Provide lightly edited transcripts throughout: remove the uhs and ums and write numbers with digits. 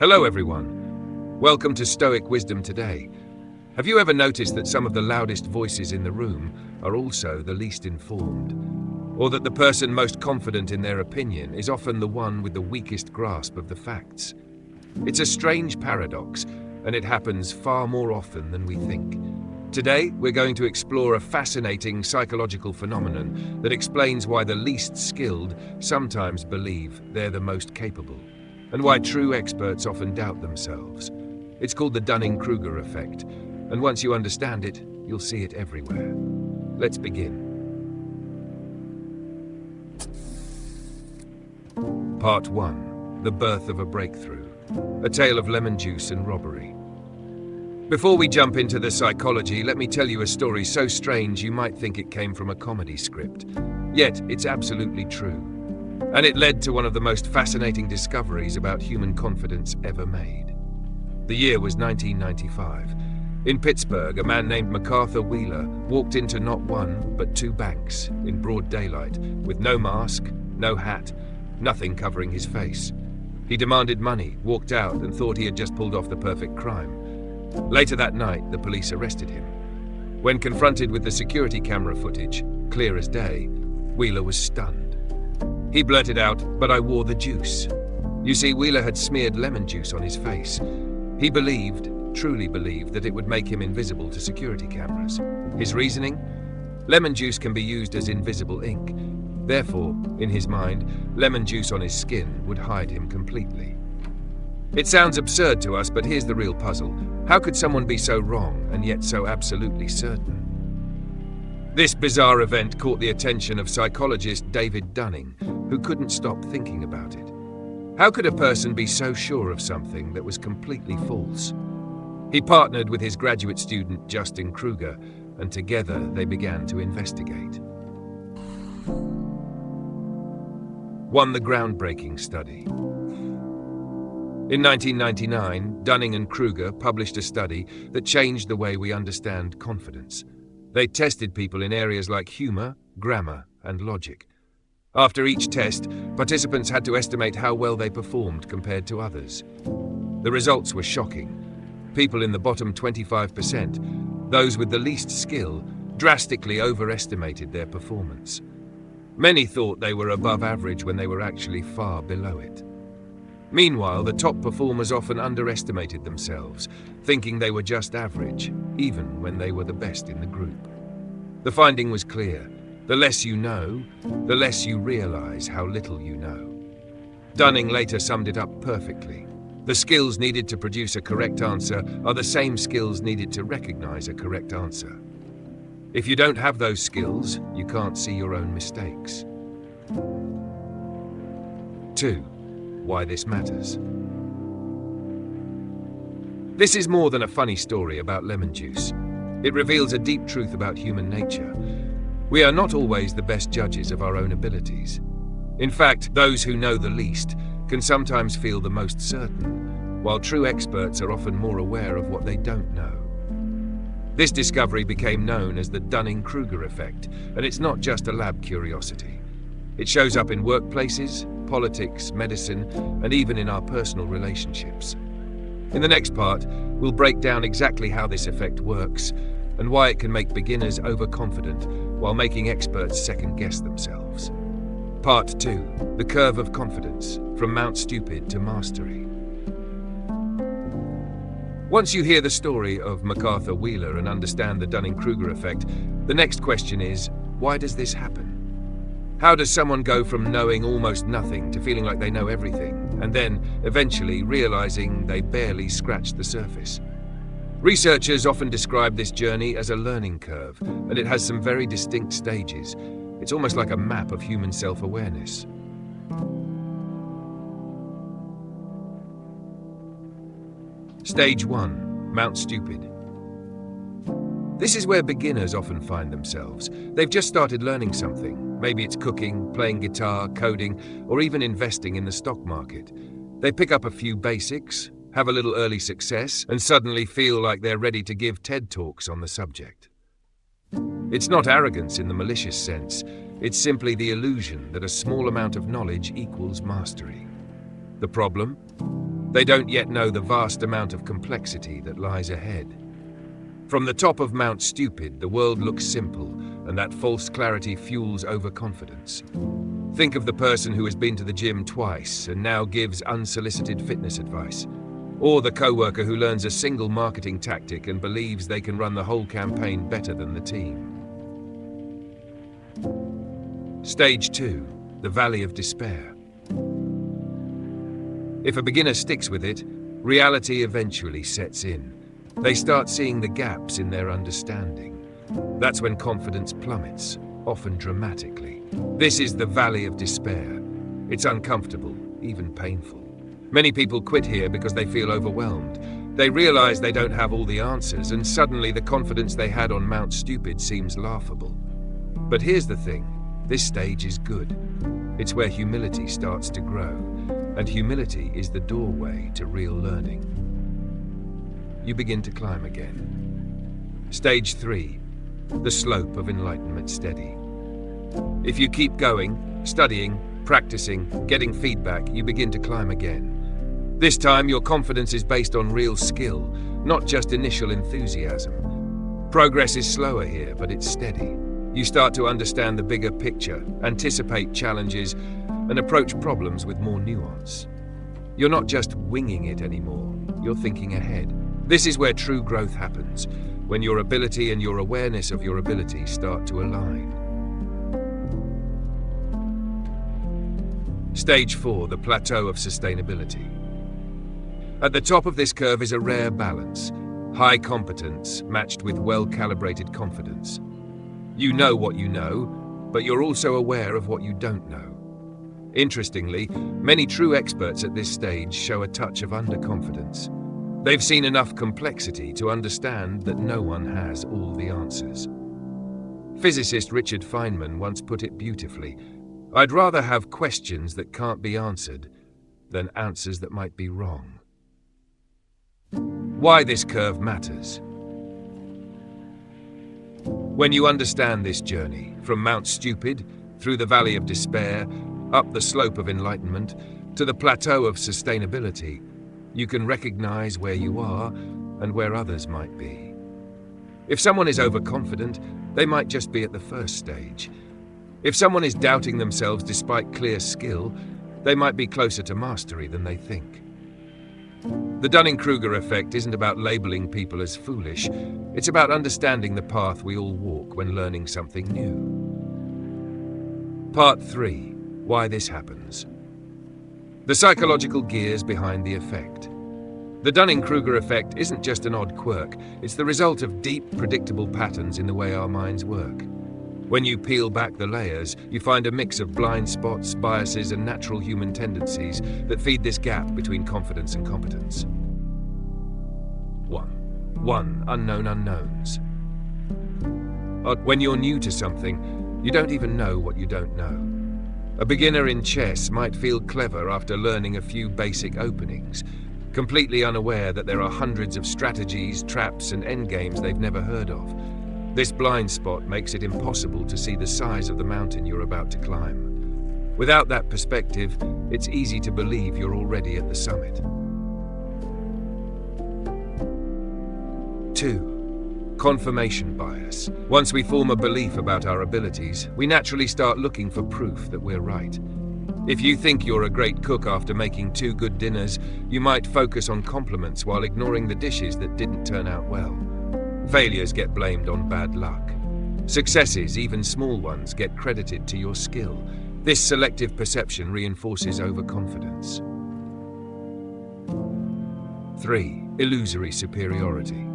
Hello everyone. Welcome to Stoic Wisdom Today. Have you ever noticed that some of the loudest voices in the room are also the least informed? Or that the person most confident in their opinion is often the one with the weakest grasp of the facts? It's a strange paradox, and it happens far more often than we think. Today, we're going to explore a fascinating psychological phenomenon that explains why the least skilled sometimes believe they're the most capable, and why true experts often doubt themselves. It's called the Dunning-Kruger Effect, and once you understand it, you'll see it everywhere. Let's begin. Part 1. The Birth of a Breakthrough. A Tale of Lemon Juice and Robbery. Before we jump into the psychology, let me tell you a story so strange you might think it came from a comedy script. Yet, it's absolutely true. And it led to one of the most fascinating discoveries about human confidence ever made. The year was 1995. In Pittsburgh, a man named MacArthur Wheeler walked into not one, but two banks in broad daylight, with no mask, no hat, nothing covering his face. He demanded money, walked out, and thought he had just pulled off the perfect crime. Later that night, the police arrested him. When confronted with the security camera footage, clear as day, Wheeler was stunned. He blurted out, "But I wore the juice." You see, Wheeler had smeared lemon juice on his face. He truly believed, that it would make him invisible to security cameras. His reasoning? Lemon juice can be used as invisible ink. Therefore, in his mind, lemon juice on his skin would hide him completely. It sounds absurd to us, but here's the real puzzle. How could someone be so wrong and yet so absolutely certain? This bizarre event caught the attention of psychologist David Dunning, who couldn't stop thinking about it. How could a person be so sure of something that was completely false? He partnered with his graduate student Justin Kruger, and together they began to investigate. 1. The groundbreaking study. In 1999, Dunning and Kruger published a study that changed the way we understand confidence. They tested people in areas like humor, grammar, and logic. After each test, participants had to estimate how well they performed compared to others. The results were shocking. People in the bottom 25%, those with the least skill, drastically overestimated their performance. Many thought they were above average when they were actually far below it. Meanwhile, the top performers often underestimated themselves, thinking they were just average, even when they were the best in the group. The finding was clear. The less you know, the less you realize how little you know. Dunning later summed it up perfectly. The skills needed to produce a correct answer are the same skills needed to recognize a correct answer. If you don't have those skills, you can't see your own mistakes. 2. Why this matters. This is more than a funny story about lemon juice. It reveals a deep truth about human nature. We are not always the best judges of our own abilities. In fact, those who know the least can sometimes feel the most certain, while true experts are often more aware of what they don't know. This discovery became known as the Dunning-Kruger Effect, and it's not just a lab curiosity. It shows up in workplaces, politics, medicine, and even in our personal relationships. In the next part, we'll break down exactly how this effect works and why it can make beginners overconfident while making experts second-guess themselves. Part 2. The Curve of Confidence, from Mount Stupid to Mastery. Once you hear the story of MacArthur Wheeler and understand the Dunning-Kruger Effect, the next question is, why does this happen? How does someone go from knowing almost nothing to feeling like they know everything, and then eventually realizing they barely scratched the surface? Researchers often describe this journey as a learning curve, and it has some very distinct stages. It's almost like a map of human self-awareness. Stage 1. Mount Stupid. This is where beginners often find themselves. They've just started learning something. Maybe it's cooking, playing guitar, coding, or even investing in the stock market. They pick up a few basics, have a little early success, and suddenly feel like they're ready to give TED Talks on the subject. It's not arrogance in the malicious sense. It's simply the illusion that a small amount of knowledge equals mastery. The problem? They don't yet know the vast amount of complexity that lies ahead. From the top of Mount Stupid, the world looks simple, and that false clarity fuels overconfidence. Think of the person who has been to the gym twice and now gives unsolicited fitness advice. Or the coworker who learns a single marketing tactic and believes they can run the whole campaign better than the team. Stage 2, the Valley of Despair. If a beginner sticks with it, reality eventually sets in. They start seeing the gaps in their understanding. That's when confidence plummets, often dramatically. This is the Valley of Despair. It's uncomfortable, even painful. Many people quit here because they feel overwhelmed. They realize they don't have all the answers, and suddenly the confidence they had on Mount Stupid seems laughable. But here's the thing, this stage is good. It's where humility starts to grow, and humility is the doorway to real learning. You begin to climb again. Stage 3, the slope of enlightenment steady. If you keep going, studying, practicing, getting feedback, you begin to climb again. This time, your confidence is based on real skill, not just initial enthusiasm. Progress is slower here, but it's steady. You start to understand the bigger picture, anticipate challenges, and approach problems with more nuance. You're not just winging it anymore, you're thinking ahead. This is where true growth happens, when your ability and your awareness of your ability start to align. Stage 4, the Plateau of Sustainability. At the top of this curve is a rare balance, high competence matched with well-calibrated confidence. You know what you know, but you're also aware of what you don't know. Interestingly, many true experts at this stage show a touch of underconfidence. They've seen enough complexity to understand that no one has all the answers. Physicist Richard Feynman once put it beautifully, "I'd rather have questions that can't be answered than answers that might be wrong." Why this curve matters. When you understand this journey, from Mount Stupid, through the Valley of Despair, up the slope of enlightenment, to the Plateau of Sustainability, you can recognize where you are and where others might be. If someone is overconfident, they might just be at the first stage. If someone is doubting themselves despite clear skill, they might be closer to mastery than they think. The Dunning-Kruger Effect isn't about labeling people as foolish. It's about understanding the path we all walk when learning something new. Part 3. Why this happens. The psychological gears behind the effect. The Dunning-Kruger Effect isn't just an odd quirk. It's the result of deep, predictable patterns in the way our minds work. When you peel back the layers, you find a mix of blind spots, biases, and natural human tendencies that feed this gap between confidence and competence. 1. Unknown unknowns. When you're new to something, you don't even know what you don't know. A beginner in chess might feel clever after learning a few basic openings, completely unaware that there are hundreds of strategies, traps, and endgames they've never heard of. This blind spot makes it impossible to see the size of the mountain you're about to climb. Without that perspective, it's easy to believe you're already at the summit. 2. Confirmation bias. Once we form a belief about our abilities, we naturally start looking for proof that we're right. If you think you're a great cook after making 2 good dinners, you might focus on compliments while ignoring the dishes that didn't turn out well. Failures get blamed on bad luck. Successes, even small ones, get credited to your skill. This selective perception reinforces overconfidence. 3. Illusory superiority.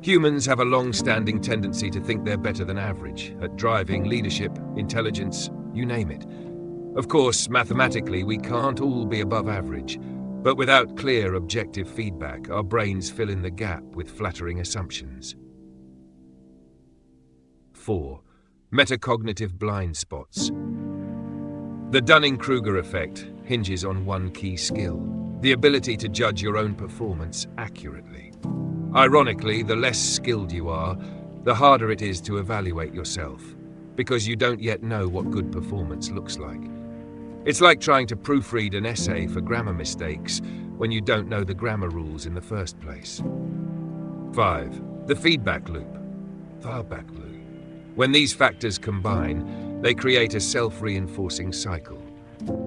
Humans have a long-standing tendency to think they're better than average at driving, leadership, intelligence, you name it. Of course, mathematically, we can't all be above average. But without clear, objective feedback, our brains fill in the gap with flattering assumptions. 4. Metacognitive blind spots. The Dunning-Kruger Effect hinges on one key skill, the ability to judge your own performance accurately. Ironically, the less skilled you are, the harder it is to evaluate yourself, because you don't yet know what good performance looks like. It's like trying to proofread an essay for grammar mistakes when you don't know the grammar rules in the first place. 5. The feedback loop. When these factors combine, they create a self-reinforcing cycle.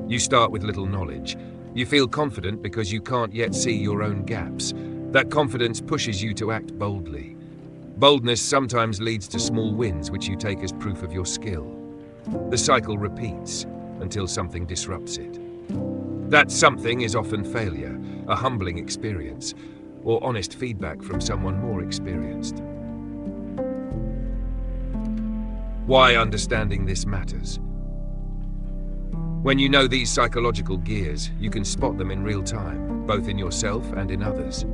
You start with little knowledge. You feel confident because you can't yet see your own gaps. That confidence pushes you to act boldly. Boldness sometimes leads to small wins which you take as proof of your skill. The cycle repeats until something disrupts it. That something is often failure, a humbling experience, or honest feedback from someone more experienced. Why understanding this matters. When you know these psychological gears, you can spot them in real time, both in yourself and in others.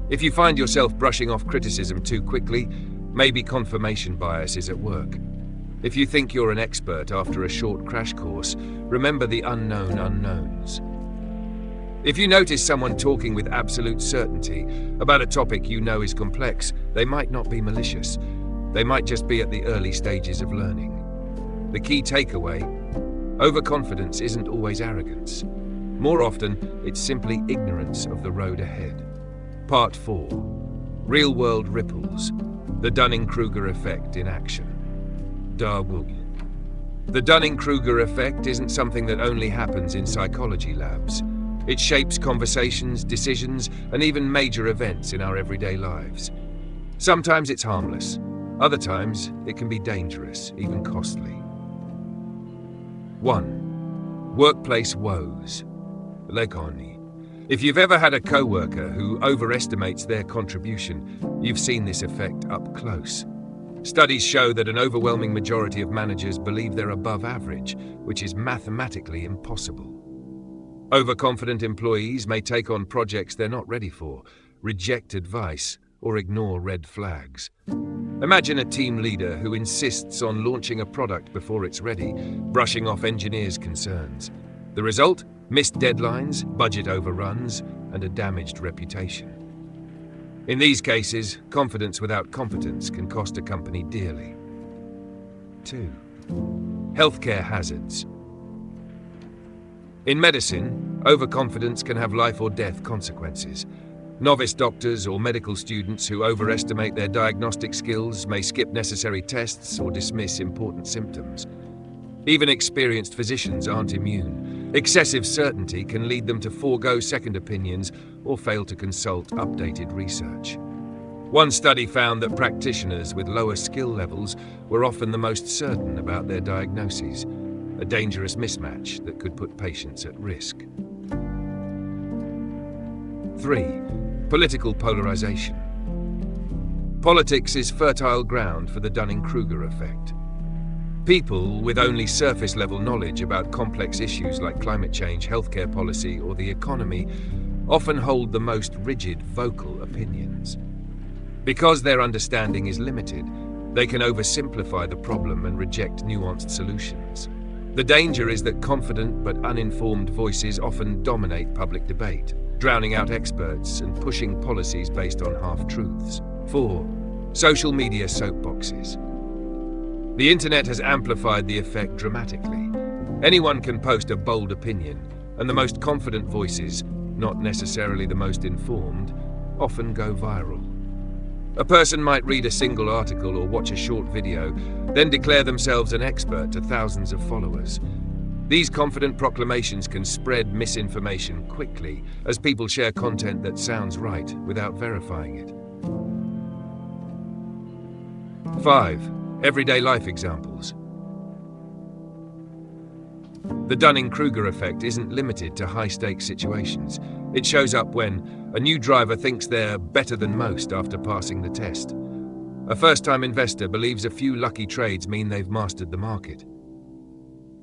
If you find yourself brushing off criticism too quickly, maybe confirmation bias is at work. If you think you're an expert after a short crash course, remember the unknown unknowns. If you notice someone talking with absolute certainty about a topic you know is complex, they might not be malicious. They might just be at the early stages of learning. The key takeaway: overconfidence isn't always arrogance. More often, it's simply ignorance of the road ahead. Part 4. Real-world ripples. The Dunning-Kruger Effect in action. The Dunning-Kruger Effect isn't something that only happens in psychology labs. It shapes conversations, decisions, and even major events in our everyday lives. Sometimes it's harmless. Other times, it can be dangerous, even costly. 1. Workplace woes. If you've ever had a coworker who overestimates their contribution, you've seen this effect up close. Studies show that an overwhelming majority of managers believe they're above average, which is mathematically impossible. Overconfident employees may take on projects they're not ready for, reject advice, or ignore red flags. Imagine a team leader who insists on launching a product before it's ready, brushing off engineers' concerns. The result? Missed deadlines, budget overruns, and a damaged reputation. In these cases, confidence without competence can cost a company dearly. 2. Healthcare hazards. In medicine, overconfidence can have life or death consequences. Novice doctors or medical students who overestimate their diagnostic skills may skip necessary tests or dismiss important symptoms. Even experienced physicians aren't immune. Excessive certainty can lead them to forego second opinions or fail to consult updated research. One study found that practitioners with lower skill levels were often the most certain about their diagnoses, a dangerous mismatch that could put patients at risk. 3. Political polarization. Politics is fertile ground for the Dunning-Kruger effect. People with only surface-level knowledge about complex issues like climate change, healthcare policy, or the economy often hold the most rigid, vocal opinions. Because their understanding is limited, they can oversimplify the problem and reject nuanced solutions. The danger is that confident but uninformed voices often dominate public debate, drowning out experts and pushing policies based on half-truths. 4. Social media soapboxes. The internet has amplified the effect dramatically. Anyone can post a bold opinion, and the most confident voices, not necessarily the most informed, often go viral. A person might read a single article or watch a short video, then declare themselves an expert to thousands of followers. These confident proclamations can spread misinformation quickly as people share content that sounds right without verifying it. 5. Everyday life examples. The Dunning-Kruger effect isn't limited to high-stakes situations. It shows up when a new driver thinks they're better than most after passing the test. A first-time investor believes a few lucky trades mean they've mastered the market.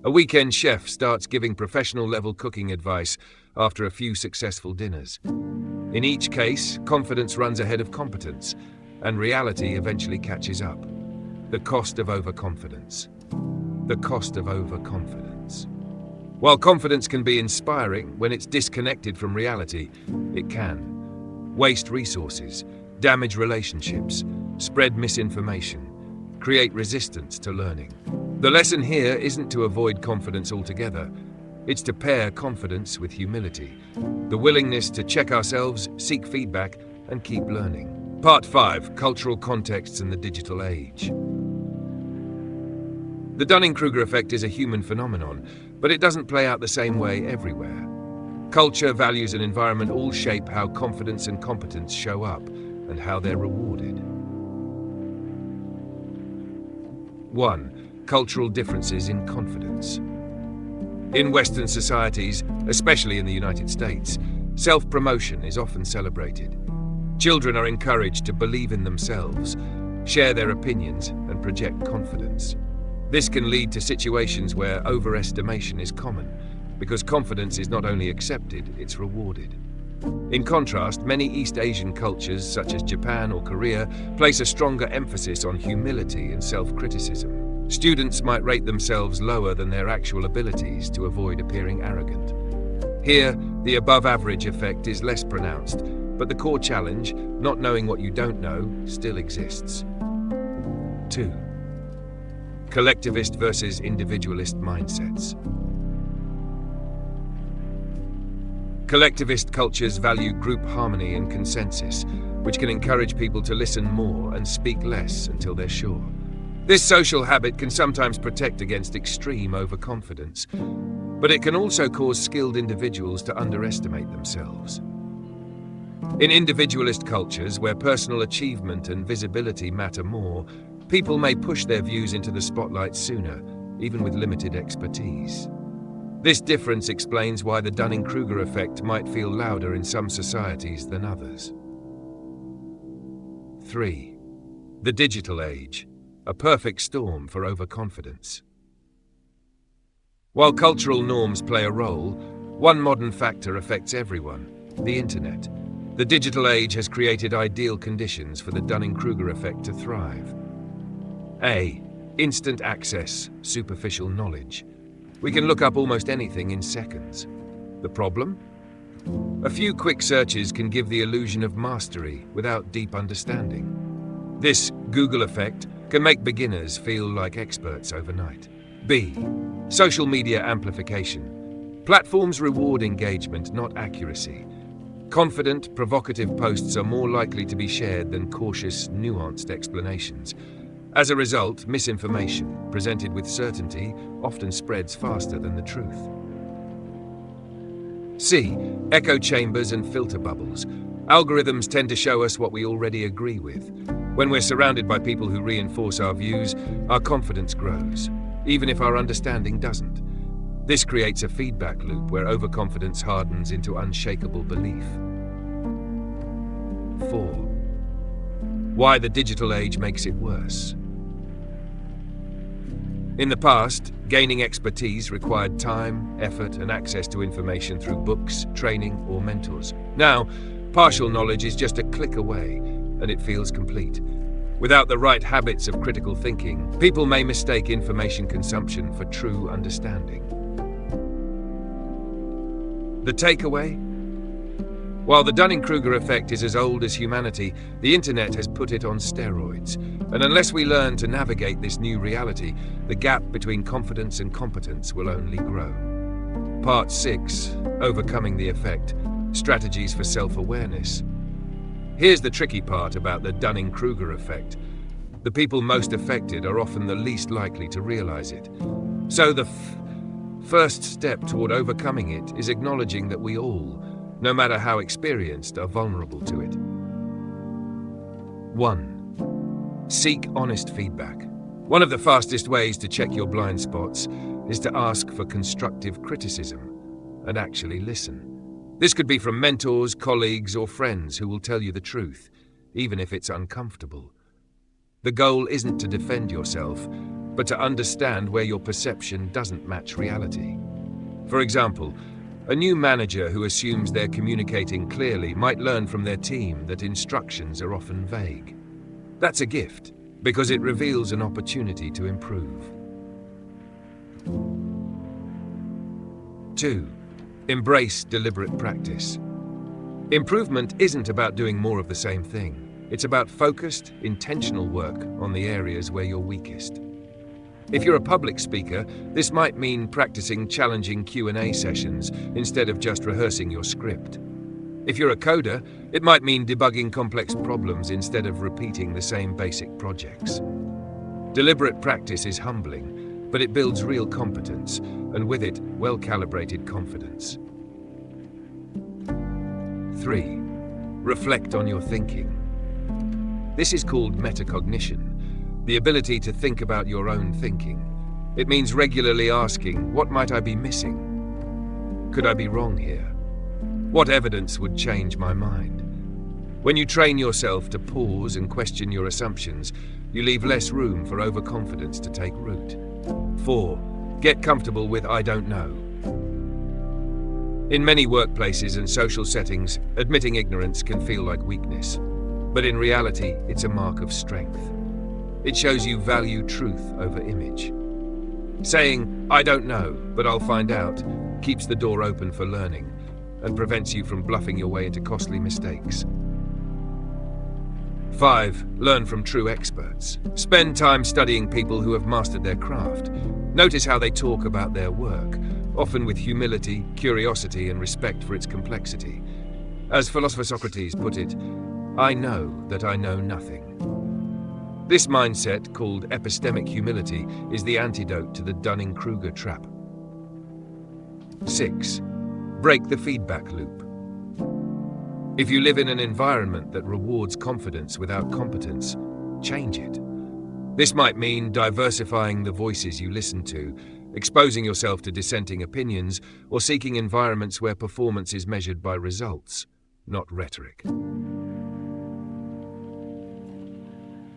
A weekend chef starts giving professional-level cooking advice after a few successful dinners. In each case, confidence runs ahead of competence, and reality eventually catches up. The cost of overconfidence. The cost of overconfidence. While confidence can be inspiring, when it's disconnected from reality, it can waste resources, damage relationships, spread misinformation, create resistance to learning. The lesson here isn't to avoid confidence altogether. It's to pair confidence with humility, the willingness to check ourselves, seek feedback, and keep learning. Part 5. Cultural Contexts in the Digital Age. The Dunning-Kruger Effect is a human phenomenon, but it doesn't play out the same way everywhere. Culture, values, and environment all shape how confidence and competence show up and how they're rewarded. 1. Cultural differences in confidence. In Western societies, especially in the United States, self-promotion is often celebrated. Children are encouraged to believe in themselves, share their opinions, and project confidence. This can lead to situations where overestimation is common, because confidence is not only accepted, it's rewarded. In contrast, many East Asian cultures, such as Japan or Korea, place a stronger emphasis on humility and self-criticism. Students might rate themselves lower than their actual abilities to avoid appearing arrogant. Here, the above-average effect is less pronounced, but the core challenge, not knowing what you don't know, still exists. 2. Collectivist versus individualist mindsets. Collectivist cultures value group harmony and consensus, which can encourage people to listen more and speak less until they're sure. This social habit can sometimes protect against extreme overconfidence, but it can also cause skilled individuals to underestimate themselves. In individualist cultures, where personal achievement and visibility matter more, people may push their views into the spotlight sooner, even with limited expertise. This difference explains why the Dunning-Kruger effect might feel louder in some societies than others. 3. The digital age, a perfect storm for overconfidence. While cultural norms play a role, one modern factor affects everyone: the internet. The digital age has created ideal conditions for the Dunning-Kruger effect to thrive. A. Instant access, superficial knowledge. We can look up almost anything in seconds. The problem? A few quick searches can give the illusion of mastery without deep understanding. This Google effect can make beginners feel like experts overnight. B. Social media amplification. Platforms reward engagement, not accuracy. Confident, provocative posts are more likely to be shared than cautious, nuanced explanations. As a result, misinformation, presented with certainty, often spreads faster than the truth. C. Echo chambers and filter bubbles. Algorithms tend to show us what we already agree with. When we're surrounded by people who reinforce our views, our confidence grows, even if our understanding doesn't. This creates a feedback loop where overconfidence hardens into unshakable belief. 4. Why the digital age makes it worse. In the past, gaining expertise required time, effort, and access to information through books, training, or mentors. Now, partial knowledge is just a click away, and it feels complete. Without the right habits of critical thinking, people may mistake information consumption for true understanding. The takeaway? While the Dunning-Kruger effect is as old as humanity, the internet has put it on steroids. And unless we learn to navigate this new reality, the gap between confidence and competence will only grow. Part 6. Overcoming the effect. Strategies for self-awareness. Here's the tricky part about the Dunning-Kruger effect. The people most affected are often the least likely to realize it. So the first step toward overcoming it is acknowledging that we all, no matter how experienced, are vulnerable to it. 1. Seek honest feedback. One of the fastest ways to check your blind spots is to ask for constructive criticism and actually listen. This could be from mentors, colleagues, or friends who will tell you the truth, even if it's uncomfortable. The goal isn't to defend yourself, but to understand where your perception doesn't match reality. For example, a new manager who assumes they're communicating clearly might learn from their team that instructions are often vague. That's a gift, because it reveals an opportunity to improve. 2. Embrace deliberate practice. Improvement isn't about doing more of the same thing. It's about focused, intentional work on the areas where you're weakest. If you're a public speaker, this might mean practicing challenging Q&A sessions instead of just rehearsing your script. If you're a coder, it might mean debugging complex problems instead of repeating the same basic projects. Deliberate practice is humbling, but it builds real competence, and with it, well-calibrated confidence. 3. Reflect on your thinking. This is called metacognition, the ability to think about your own thinking. It means regularly asking, what might I be missing? Could I be wrong here? What evidence would change my mind? When you train yourself to pause and question your assumptions, you leave less room for overconfidence to take root. 4. Get comfortable with I don't know. In many workplaces and social settings, admitting ignorance can feel like weakness, but in reality, it's a mark of strength. It shows you value truth over image. Saying, I don't know, but I'll find out, keeps the door open for learning and prevents you from bluffing your way into costly mistakes. 5. Learn from true experts. Spend time studying people who have mastered their craft. Notice how they talk about their work, often with humility, curiosity, and respect for its complexity. As philosopher Socrates put it, I know that I know nothing. This mindset, called epistemic humility, is the antidote to the Dunning-Kruger trap. 6. Break the feedback loop. If you live in an environment that rewards confidence without competence, change it. This might mean diversifying the voices you listen to, exposing yourself to dissenting opinions, or seeking environments where performance is measured by results, not rhetoric.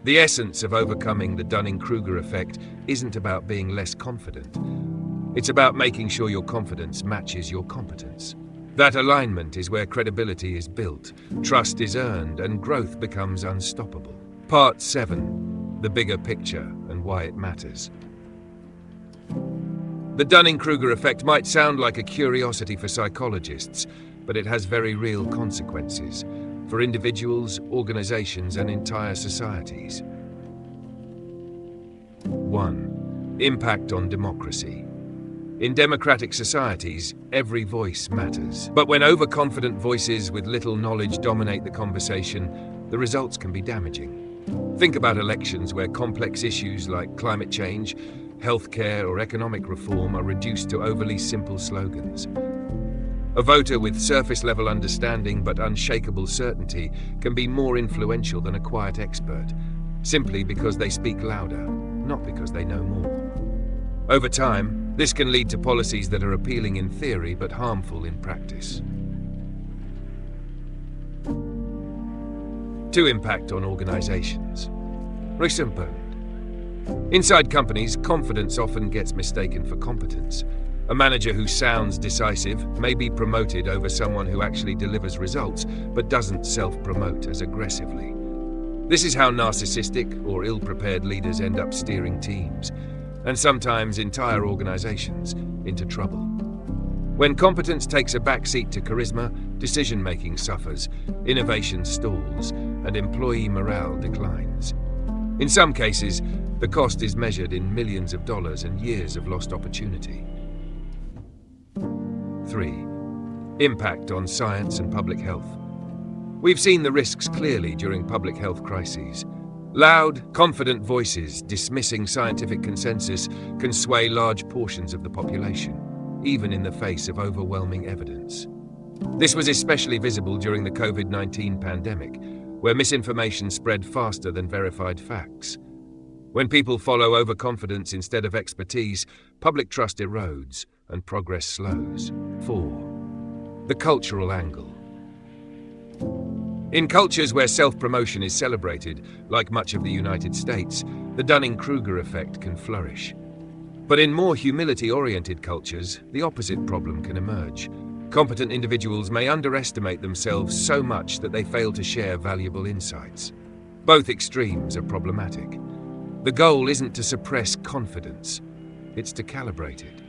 The essence of overcoming the Dunning-Kruger effect isn't about being less confident. It's about making sure your confidence matches your competence. That alignment is where credibility is built, trust is earned, and growth becomes unstoppable. Part 7. The bigger picture and why it matters. The Dunning-Kruger effect might sound like a curiosity for psychologists, but it has very real consequences for individuals, organizations, and entire societies. 1. Impact on democracy. In democratic societies, every voice matters. But when overconfident voices with little knowledge dominate the conversation, the results can be damaging. Think about elections where complex issues like climate change, healthcare, or economic reform are reduced to overly simple slogans. A voter with surface-level understanding but unshakable certainty can be more influential than a quiet expert, simply because they speak louder, not because they know more. Over time, this can lead to policies that are appealing in theory but harmful in practice. 2. Impact on organizations. Inside companies, confidence often gets mistaken for competence. A manager who sounds decisive may be promoted over someone who actually delivers results but doesn't self-promote as aggressively. This is how narcissistic or ill-prepared leaders end up steering teams, and sometimes entire organizations, into trouble. When competence takes a backseat to charisma, decision-making suffers, innovation stalls, and employee morale declines. In some cases, the cost is measured in millions of dollars and years of lost opportunity. 3. Impact on science and public health. We've seen the risks clearly during public health crises. Loud, confident voices dismissing scientific consensus can sway large portions of the population, even in the face of overwhelming evidence. This was especially visible during the COVID-19 pandemic, where misinformation spread faster than verified facts. When people follow overconfidence instead of expertise, public trust erodes and progress slows. 4. The cultural angle. In cultures where self-promotion is celebrated, like much of the United States, the Dunning-Kruger effect can flourish. But in more humility-oriented cultures, the opposite problem can emerge. Competent individuals may underestimate themselves so much that they fail to share valuable insights. Both extremes are problematic. The goal isn't to suppress confidence, it's to calibrate it.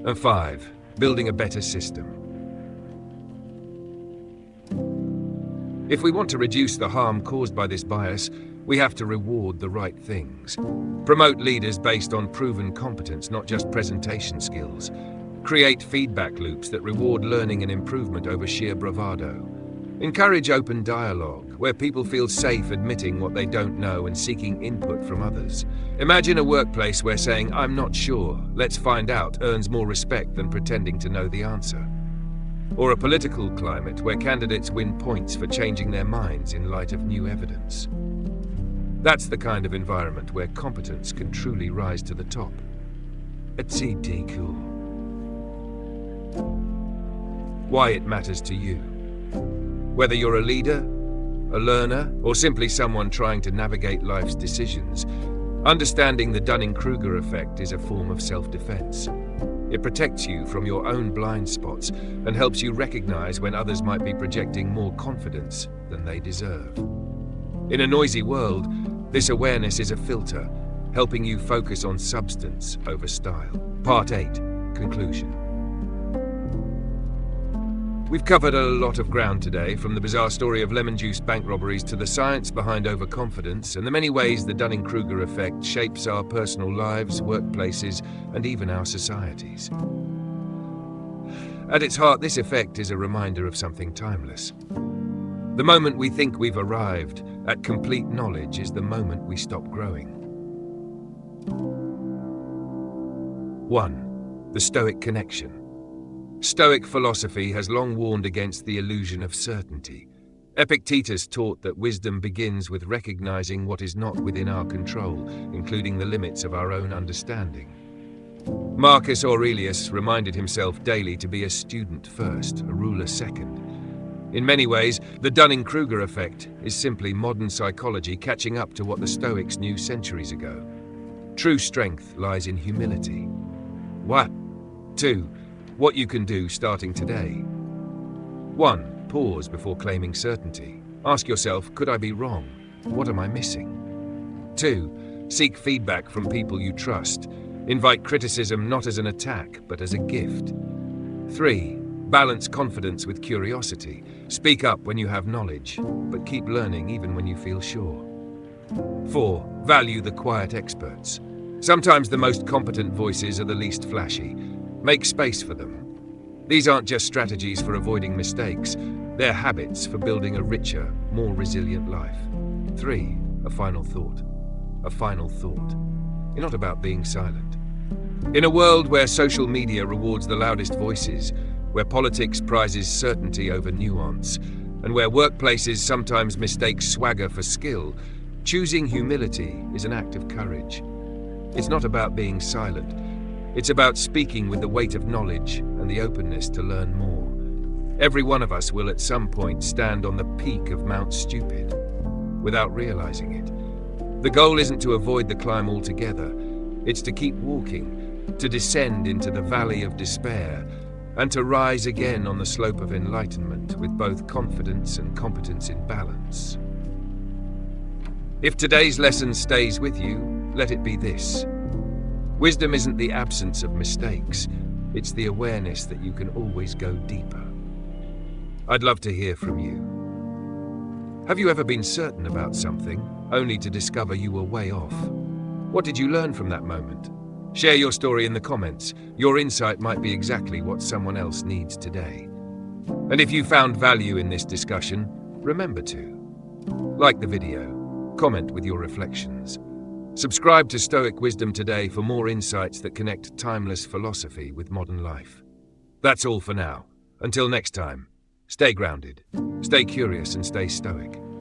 And 5. Building a better system. If we want to reduce the harm caused by this bias, We have to reward the right things. Promote leaders based on proven competence, not just presentation skills. Create feedback loops that reward learning and improvement over sheer bravado. Encourage open dialogue, where people feel safe admitting what they don't know and seeking input from others. Imagine a workplace where saying, "I'm not sure, let's find out," earns more respect than pretending to know the answer. Or a political climate where candidates win points for changing their minds in light of new evidence. That's the kind of environment where competence can truly rise to the top. It's cool. Why it matters to you. Whether you're a leader, a learner, or simply someone trying to navigate life's decisions, understanding the Dunning-Kruger Effect is a form of self-defense. It protects you from your own blind spots and helps you recognize when others might be projecting more confidence than they deserve. In a noisy world, this awareness is a filter, helping you focus on substance over style. Part 8. Conclusion. We've covered a lot of ground today, from the bizarre story of lemon juice bank robberies to the science behind overconfidence and the many ways the Dunning-Kruger effect shapes our personal lives, workplaces, and even our societies. At its heart, this effect is a reminder of something timeless. The moment we think we've arrived at complete knowledge is the moment we stop growing. 1. The Stoic connection. Stoic philosophy has long warned against the illusion of certainty. Epictetus taught that wisdom begins with recognizing what is not within our control, including the limits of our own understanding. Marcus Aurelius reminded himself daily to be a student first, a ruler second. In many ways, the Dunning-Kruger effect is simply modern psychology catching up to what the Stoics knew centuries ago. True strength lies in humility. 2. What you can do starting today. 1. Pause before claiming certainty. Ask yourself, could I be wrong? What am I missing? 2. Seek feedback from people you trust. Invite criticism not as an attack, but as a gift. 3. Balance confidence with curiosity. Speak up when you have knowledge, but keep learning even when you feel sure. 4. Value the quiet experts. Sometimes the most competent voices are the least flashy. Make space for them. These aren't just strategies for avoiding mistakes, they're habits for building a richer, more resilient life. 3. A final thought. A final thought. You're not about being silent. In a world where social media rewards the loudest voices, where politics prizes certainty over nuance, and where workplaces sometimes mistake swagger for skill, choosing humility is an act of courage. It's not about being silent. It's about speaking with the weight of knowledge and the openness to learn more. Every one of us will at some point stand on the peak of Mount Stupid, without realizing it. The goal isn't to avoid the climb altogether. It's to keep walking, to descend into the valley of despair, and to rise again on the slope of enlightenment with both confidence and competence in balance. If today's lesson stays with you, let it be this. Wisdom isn't the absence of mistakes, it's the awareness that you can always go deeper. I'd love to hear from you. Have you ever been certain about something, only to discover you were way off? What did you learn from that moment? Share your story in the comments. Your insight might be exactly what someone else needs today. And if you found value in this discussion, remember to like the video, comment with your reflections. Subscribe to Stoic Wisdom today for more insights that connect timeless philosophy with modern life. That's all for now. Until next time, stay grounded, stay curious, and stay stoic.